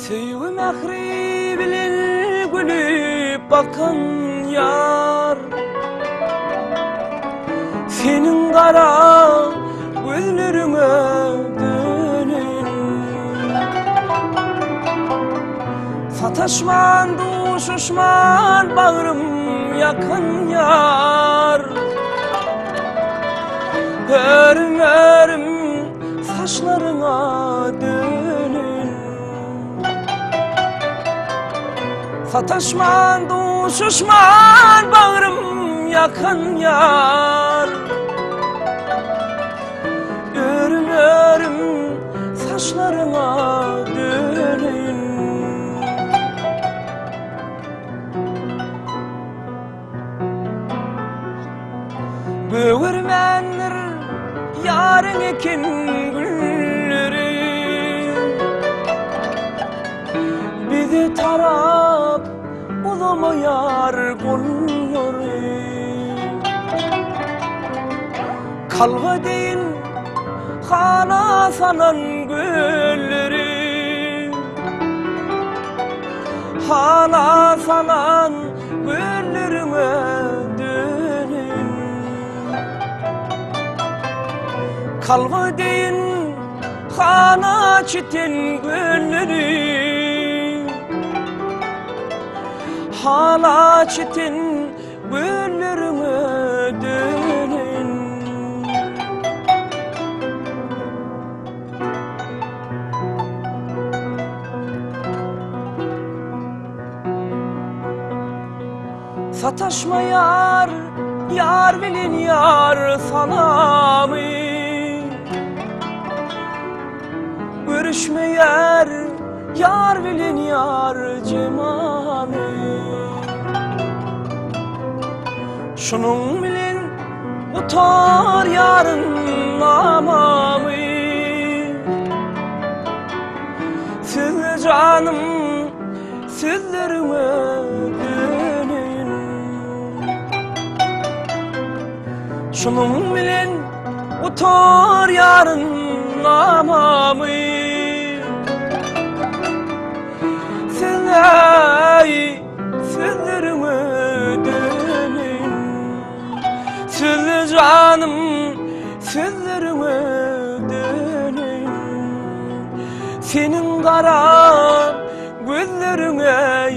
Tüyü mehri bilir gülüp bakan yar, senin kara gözlerine dönün. Sataşman duşuşman bağrım yakan yar, örüm örüm saçlarına dönün. Sataşman duşuşman bağrım yakan yar, örüm örüm saçlarına dönün. Böğürmenler yarın ekin gülleri, bizi tarap bulamayar kolları. Kalva deyin hala sanan gülleri, hala sanan güllerime dönün. Kalva deyin hala çitin gülleri, hala çitin güllerime dönün. Sataşma yar, yar bilin yar salamı. Görüşme yar bilin yar cemali. Şunun bilin utar yarın namamı. Siz canım sizlerime dönün. Şunun bilin utar yarın namamı. Sizlerime dönün. Siz canım sizlerime dönün. Senin kara gözlerine